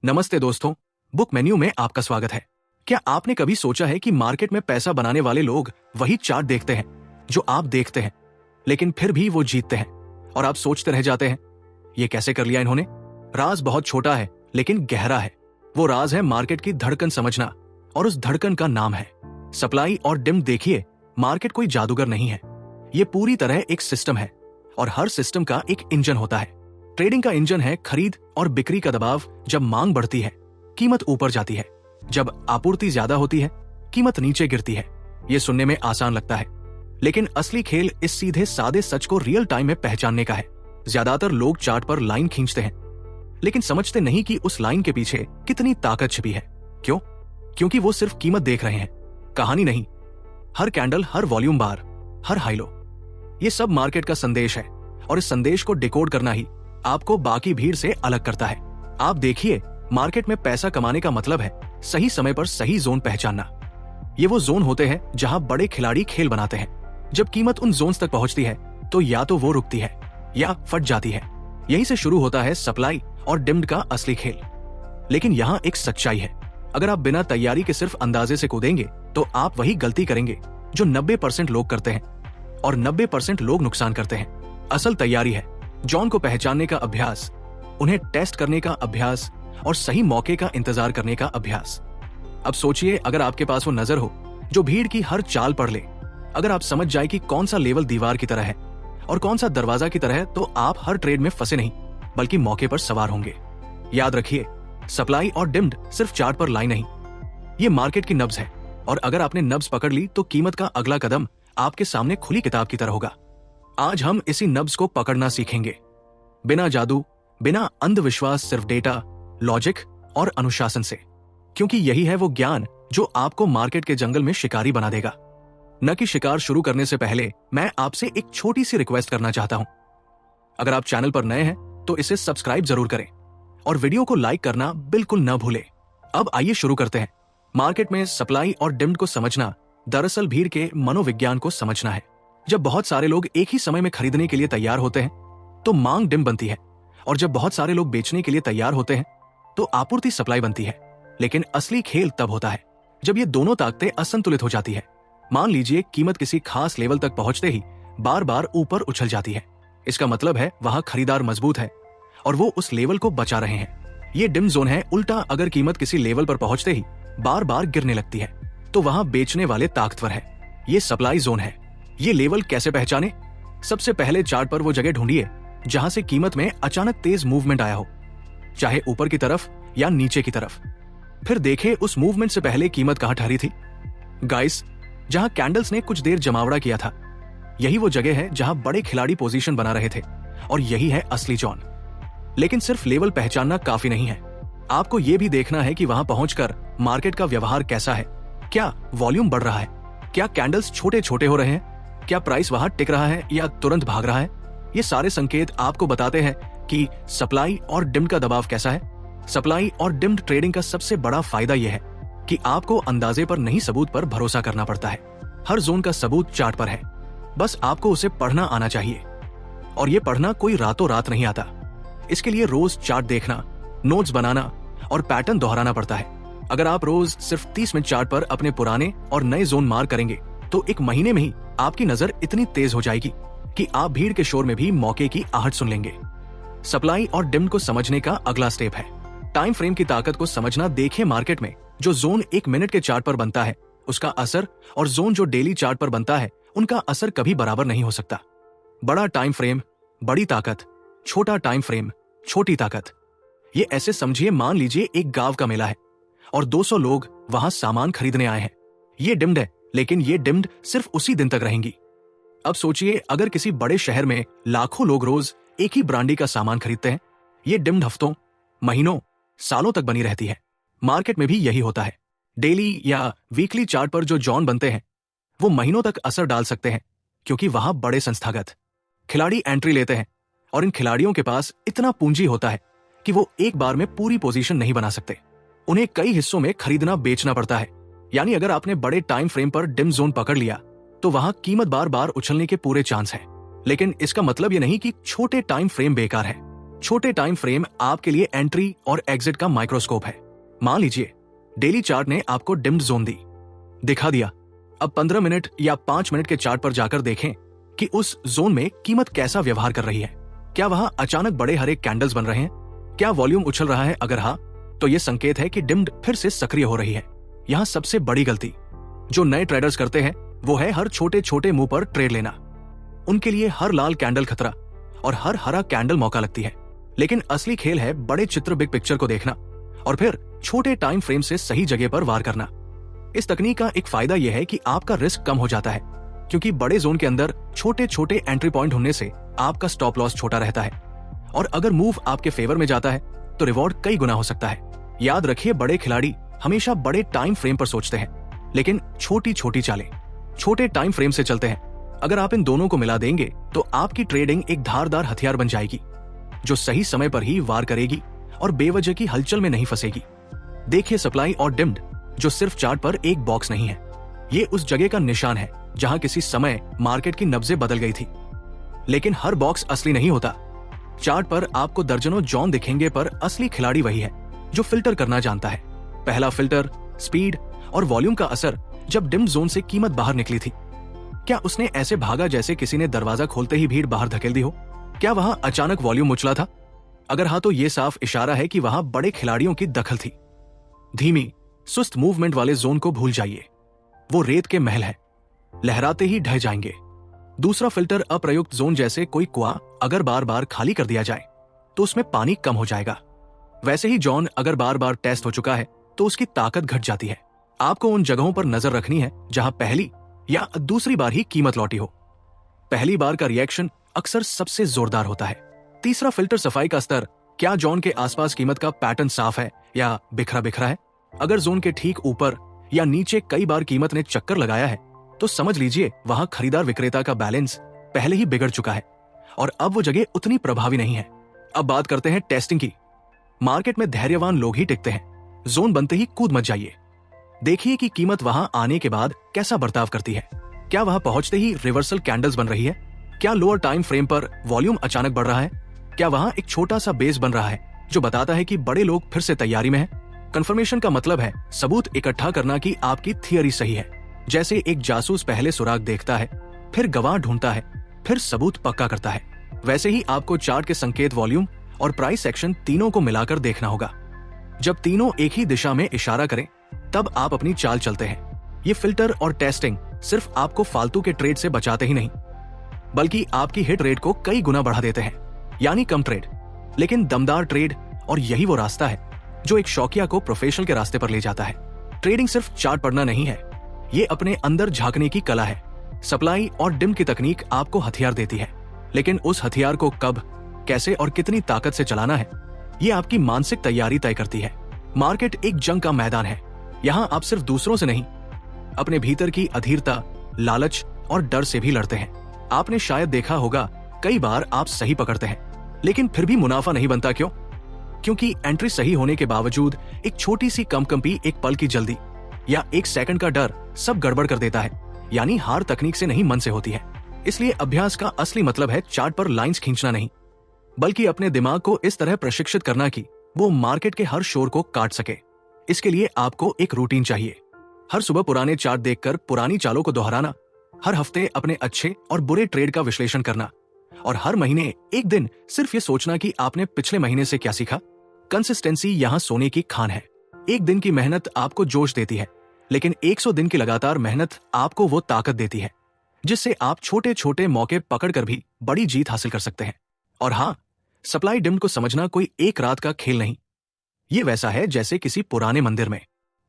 नमस्ते दोस्तों, book menu में आपका स्वागत है। क्या आपने कभी सोचा है कि मार्केट में पैसा बनाने वाले लोग वही चार्ट देखते हैं जो आप देखते हैं, लेकिन फिर भी वो जीतते हैं और आप सोचते रह जाते हैं, ये कैसे कर लिया इन्होंने? राज बहुत छोटा है लेकिन गहरा है। वो राज है मार्केट की धड़कन समझना, और उस धड़कन का नाम है सप्लाई और डिमांड। देखिए, मार्केट कोई जादूगर नहीं है, ये पूरी तरह एक सिस्टम है और हर सिस्टम का एक इंजन होता है। ट्रेडिंग का इंजन है खरीद और बिक्री का दबाव। जब मांग बढ़ती है, कीमत ऊपर जाती है। जब आपूर्ति ज्यादा होती है, कीमत नीचे गिरती है। ये सुनने में आसान लगता है, लेकिन असली खेल इस सीधे सादे सच को रियल टाइम में पहचानने का है। ज्यादातर लोग चार्ट पर लाइन खींचते हैं, लेकिन समझते नहीं कि उस लाइन के पीछे कितनी ताकत छिपी है। क्यों? क्योंकि वो सिर्फ कीमत देख रहे हैं, कहानी नहीं। हर कैंडल, हर वॉल्यूम बार, हर हाई लो, ये सब मार्केट का संदेश है, और इस संदेश को डिकोड करना ही आपको बाकी भीड़ से अलग करता है। आप देखिए, मार्केट में पैसा कमाने का मतलब है सही समय पर सही जोन पहचानना। ये वो जोन होते हैं जहां बड़े खिलाड़ी खेल बनाते हैं। जब कीमत उन जोन्स तक पहुंचती है तो या तो वो रुकती है या फट जाती है। यहीं से शुरू होता है सप्लाई और डिमांड का असली खेल। लेकिन यहाँ एक सच्चाई है, अगर आप बिना तैयारी के सिर्फ अंदाजे से कूदेंगे तो आप वही गलती करेंगे जो 90% लोग करते हैं, और 90% लोग नुकसान करते हैं। असल तैयारी है जॉन को पहचानने का अभ्यास, उन्हें टेस्ट करने का अभ्यास और सही मौके का इंतजार करने का अभ्यास। अब सोचिए, अगर आपके पास वो नजर हो जो भीड़ की हर चाल पढ़ ले, अगर आप समझ जाए कि कौन सा लेवल दीवार की तरह है और कौन सा दरवाजा की तरह है, तो आप हर ट्रेड में फंसे नहीं बल्कि मौके पर सवार होंगे। याद रखिए, सप्लाई और डिमांड सिर्फ चार्ट पर लाइन नहीं, ये मार्केट की नब्ज है, और अगर आपने नब्ज पकड़ ली तो कीमत का अगला कदम आपके सामने खुली किताब की तरह होगा। आज हम इसी नब्ज को पकड़ना सीखेंगे, बिना जादू, बिना अंधविश्वास, सिर्फ डेटा, लॉजिक और अनुशासन से। क्योंकि यही है वो ज्ञान जो आपको मार्केट के जंगल में शिकारी बना देगा। न कि शिकार शुरू करने से पहले मैं आपसे एक छोटी सी रिक्वेस्ट करना चाहता हूं। अगर आप चैनल पर नए हैं तो इसे सब्सक्राइब जरूर करें और वीडियो को लाइक करना बिल्कुल न भूलें। अब आइए शुरू करते हैं। मार्केट में सप्लाई और डिमांड को समझना दरअसल भीड़ के मनोविज्ञान को समझना है। जब बहुत सारे लोग एक ही समय में खरीदने के लिए तैयार होते हैं तो मांग डिमांड बनती है, और जब बहुत सारे लोग बेचने के लिए तैयार होते हैं तो आपूर्ति सप्लाई बनती है। लेकिन असली खेल तब होता है जब ये दोनों ताकतें असंतुलित हो जाती है। मान लीजिए, कीमत किसी खास लेवल तक पहुंचते ही बार बार ऊपर उछल जाती है। इसका मतलब है वहां खरीदार मजबूत है और वो उस लेवल को बचा रहे हैं। ये डिमांड जोन है। उल्टा, अगर कीमत किसी लेवल पर पहुंचते ही बार बार गिरने लगती है तो वहां बेचने वाले ताकतवर है। ये सप्लाई जोन है। ये लेवल कैसे पहचाने? सबसे पहले चार्ट पर वो जगह ढूंढिए जहां से कीमत में अचानक तेज मूवमेंट आया हो, चाहे ऊपर की तरफ या नीचे की तरफ। फिर देखें उस मूवमेंट से पहले कीमत कहां ठहरी थी। गाइस, जहां कैंडल्स ने कुछ देर जमावड़ा किया था, यही वो जगह है जहां बड़े खिलाड़ी पोजीशन बना रहे थे, और यही है असली जॉन। लेकिन सिर्फ लेवल पहचानना काफी नहीं है, आपको यह भी देखना है कि वहां पहुंचकर मार्केट का व्यवहार कैसा है। क्या वॉल्यूम बढ़ रहा है? क्या कैंडल्स छोटे छोटे हो रहे हैं? क्या प्राइस वहां टिक रहा है या तुरंत भाग रहा है? ये सारे संकेत आपको बताते हैं कि सप्लाई और डिमांड का दबाव कैसा है। सप्लाई और डिमांड ट्रेडिंग का सबसे बड़ा फायदा यह है कि आपको अंदाजे पर नहीं, सबूत पर भरोसा करना पड़ता है। हर जोन का सबूत चार्ट पर है, बस आपको उसे पढ़ना आना चाहिए। और ये पढ़ना कोई रातों रात नहीं आता। इसके लिए रोज चार्ट देखना, नोट्स बनाना और पैटर्न दोहराना पड़ता है। अगर आप रोज सिर्फ 30 मिनट चार्ट पर अपने पुराने और नए जोन मार्क करेंगे तो एक महीने में ही आपकी नजर इतनी तेज हो जाएगी कि आप भीड़ के शोर में भी मौके की आहट सुन लेंगे। सप्लाई और डिमांड को समझने का अगला स्टेप है टाइम फ्रेम की ताकत को समझना। देखिए, मार्केट में जो जोन 1 मिनट के चार्ट पर बनता है उसका असर, और जोन जो डेली चार्ट पर बनता है उनका असर कभी बराबर नहीं हो सकता। बड़ा टाइम फ्रेम बड़ी ताकत, छोटा टाइम फ्रेम छोटी ताकत। ये ऐसे समझिए, मान लीजिए एक गांव का मेला है और 200 लोग वहां सामान खरीदने आए हैं। ये डिमांड है, लेकिन ये डिमांड सिर्फ उसी दिन तक रहेंगी। अब सोचिए, अगर किसी बड़े शहर में लाखों लोग रोज एक ही ब्रांडी का सामान खरीदते हैं, ये डिमांड हफ्तों, महीनों, सालों तक बनी रहती है। मार्केट में भी यही होता है। डेली या वीकली चार्ट पर जो जॉन बनते हैं वो महीनों तक असर डाल सकते हैं, क्योंकि वहां बड़े संस्थागत खिलाड़ी एंट्री लेते हैं, और इन खिलाड़ियों के पास इतना पूंजी होता है कि वो एक बार में पूरी पोजीशन नहीं बना सकते। उन्हें कई हिस्सों में खरीदना बेचना पड़ता है। यानी अगर आपने बड़े टाइम फ्रेम पर डिम जोन पकड़ लिया तो वहां कीमत बार बार उछलने के पूरे चांस है। लेकिन इसका मतलब यह नहीं कि छोटे टाइम फ्रेम बेकार है। छोटे टाइम फ्रेम आपके लिए एंट्री और एग्जिट का माइक्रोस्कोप है। मान लीजिए डेली चार्ट ने आपको डिम्ड जोन दिखा दिया। अब 15 मिनट या 5 मिनट के चार्ट पर जाकर देखें कि उस जोन में कीमत कैसा व्यवहार कर रही है। क्या वहां अचानक बड़े हरे कैंडल्स बन रहे हैं? क्या वॉल्यूम उछल रहा है? अगर हाँ, तो यह संकेत है कि डिम्ड फिर से सक्रिय हो रही है। यहाँ सबसे बड़ी गलती जो नए ट्रेडर्स करते हैं वो है हर छोटे छोटे मुंह पर ट्रेड लेना। उनके लिए हर लाल कैंडल खतरा और हर हरा कैंडल मौका लगती है। लेकिन असली खेल है बड़े चित्र, बिग पिक्चर को देखना और फिर छोटे टाइम फ्रेम से सही जगह पर वार करना। इस तकनीक का एक फायदा यह है कि आपका रिस्क कम हो जाता है, क्योंकि बड़े जोन के अंदर छोटे छोटे एंट्री पॉइंट होने से आपका स्टॉप लॉस छोटा रहता है और अगर मूव आपके फेवर में जाता है तो रिवॉर्ड कई गुना हो सकता है। याद रखिए, बड़े खिलाड़ी हमेशा बड़े टाइम फ्रेम पर सोचते हैं, लेकिन छोटी छोटी चालें छोटे टाइम फ्रेम से चलते हैं। अगर आप इन दोनों को मिला देंगे तो आपकी ट्रेडिंग एक धारदार हथियार बन जाएगी जो सही समय पर ही वार करेगी और बेवजह की हलचल में नहीं फंसेगी। देखिए, सप्लाई और डिम्ड जो सिर्फ चार्ट पर एक बॉक्स नहीं है, ये उस जगह का निशान है जहां किसी समय मार्केट की नब्जें बदल गई थी। लेकिन हर बॉक्स असली नहीं होता। चार्ट पर आपको दर्जनों जॉन दिखेंगे, पर असली खिलाड़ी वही है जो फिल्टर करना जानता है। पहला फिल्टर स्पीड और वॉल्यूम का असर। जब डिम्ड जोन से कीमत बाहर निकली थी, क्या उसने ऐसे भागा जैसे किसी ने दरवाजा खोलते ही भीड़ बाहर धकेल दी हो? क्या वहां अचानक वॉल्यूम उछला था? अगर हाँ, तो यह साफ इशारा है कि वहां बड़े खिलाड़ियों की दखल थी। धीमी सुस्त मूवमेंट वाले जोन को भूल जाइए, वो रेत के महल है, लहराते ही ढह जाएंगे। दूसरा फिल्टर अप्रयुक्त जोन, जैसे कोई कुआं अगर बार बार खाली कर दिया जाए तो उसमें पानी कम हो जाएगा। वैसे ही जॉन अगर बार बार टेस्ट हो चुका है तो उसकी ताकत घट जाती है। आपको उन जगहों पर नजर रखनी है जहां पहली या दूसरी बार ही कीमत लौटी हो। पहली बार का रिएक्शन अक्सर सबसे जोरदार होता है। तीसरा फिल्टर सफाई का स्तर। क्या जॉन के आसपास कीमत का पैटर्न साफ है या बिखरा बिखरा है? अगर जोन के ठीक ऊपर या नीचे कई बार कीमत ने चक्कर लगाया है तो समझ लीजिए वहां खरीदार विक्रेता का बैलेंस पहले ही बिगड़ चुका है और अब वो जगह उतनी प्रभावी नहीं है। अब बात करते हैं टेस्टिंग की। मार्केट में धैर्यवान लोग ही टिकते हैं। जोन बनते ही कूद मत जाइए। देखिए कि कीमत वहां आने के बाद कैसा बर्ताव करती है। क्या वहां पहुंचते ही रिवर्सल कैंडल्स बन रही है? क्या लोअर टाइम फ्रेम पर वॉल्यूम अचानक बढ़ रहा है? क्या वहां एक छोटा सा बेस बन रहा है जो बताता है कि बड़े लोग फिर से तैयारी में हैं? कंफर्मेशन का मतलब है सबूत इकट्ठा करना कि आपकी थियरी सही है। जैसे एक जासूस पहले सुराग देखता है, फिर गवाह ढूंढता है, फिर सबूत पक्का करता है, वैसे ही आपको चार्ट के संकेत, वॉल्यूम और प्राइस एक्शन तीनों को मिलाकर देखना होगा। जब तीनों एक ही दिशा में इशारा करें तब आप अपनी चाल चलते हैं। ये फिल्टर और टेस्टिंग सिर्फ आपको फालतू के ट्रेड से बचाते ही नहीं, बल्कि आपकी हिट रेट को कई गुना बढ़ा देते हैं। यानी कम ट्रेड लेकिन दमदार ट्रेड। और यही वो रास्ता है जो एक शौकिया को प्रोफेशनल के रास्ते पर ले जाता है। ट्रेडिंग सिर्फ चार्ट पढ़ना नहीं है, ये अपने अंदर झांकने की कला है। सप्लाई और डिम की तकनीक आपको हथियार देती है, लेकिन उस हथियार को कब, कैसे और कितनी ताकत से चलाना है, ये आपकी मानसिक तैयारी तय करती है। मार्केट एक जंग का मैदान है। यहाँ आप सिर्फ दूसरों से नहीं, अपने भीतर की अधीरता, लालच और डर से भी लड़ते हैं। आपने शायद देखा होगा कई बार आप सही पकड़ते हैं लेकिन फिर भी मुनाफा नहीं बनता। क्यों? क्योंकि एंट्री सही होने के बावजूद एक छोटी सी कंपी, एक पल की जल्दी या एक सेकंड का डर सब गड़बड़ कर देता है। यानी हार तकनीक से नहीं, मन से होती है। इसलिए अभ्यास का असली मतलब है चार्ट पर लाइंस खींचना नहीं, बल्कि अपने दिमाग को इस तरह प्रशिक्षित करना कि वो मार्केट के हर शोर को काट सके। इसके लिए आपको एक रूटीन चाहिए। हर सुबह पुराने चार्ट देखकर पुरानी चालों को दोहराना, हर हफ्ते अपने अच्छे और बुरे ट्रेड का विश्लेषण करना और हर महीने एक दिन सिर्फ ये सोचना कि आपने पिछले महीने से क्या सीखा। कंसिस्टेंसी यहाँ सोने की खान है। एक दिन की मेहनत आपको जोश देती है, लेकिन 100 दिन की लगातार मेहनत आपको वो ताकत देती है जिससे आप छोटे छोटे मौके पकड़कर भी बड़ी जीत हासिल कर सकते हैं। और हाँ, सप्लाई डिम को समझना कोई एक रात का खेल नहीं। ये वैसा है जैसे किसी पुराने मंदिर में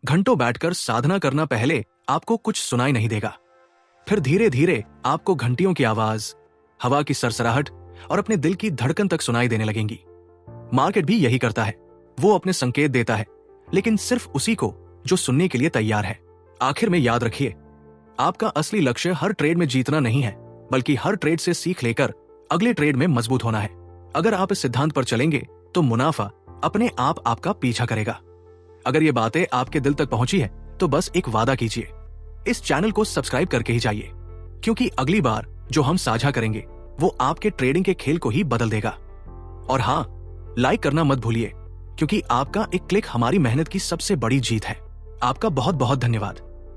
घंटों बैठकर साधना करना। पहले आपको कुछ सुनाई नहीं देगा, फिर धीरे धीरे आपको घंटियों की आवाज, हवा की सरसराहट और अपने दिल की धड़कन तक सुनाई देने लगेंगी। मार्केट भी यही करता है। वो अपने संकेत देता है, लेकिन सिर्फ उसी को जो सुनने के लिए तैयार है। आखिर में याद रखिए, आपका असली लक्ष्य हर ट्रेड में जीतना नहीं है, बल्कि हर ट्रेड से सीख लेकर अगले ट्रेड में मजबूत होना है। अगर आप इस सिद्धांत पर चलेंगे तो मुनाफा अपने आप आपका पीछा करेगा। अगर ये बातें आपके दिल तक पहुंची है तो बस एक वादा कीजिए, इस चैनल को सब्सक्राइब करके ही जाइए, क्योंकि अगली बार जो हम साझा करेंगे वो आपके ट्रेडिंग के खेल को ही बदल देगा। और हाँ, लाइक करना मत भूलिए, क्योंकि आपका एक क्लिक हमारी मेहनत की सबसे बड़ी जीत है। आपका बहुत बहुत धन्यवाद।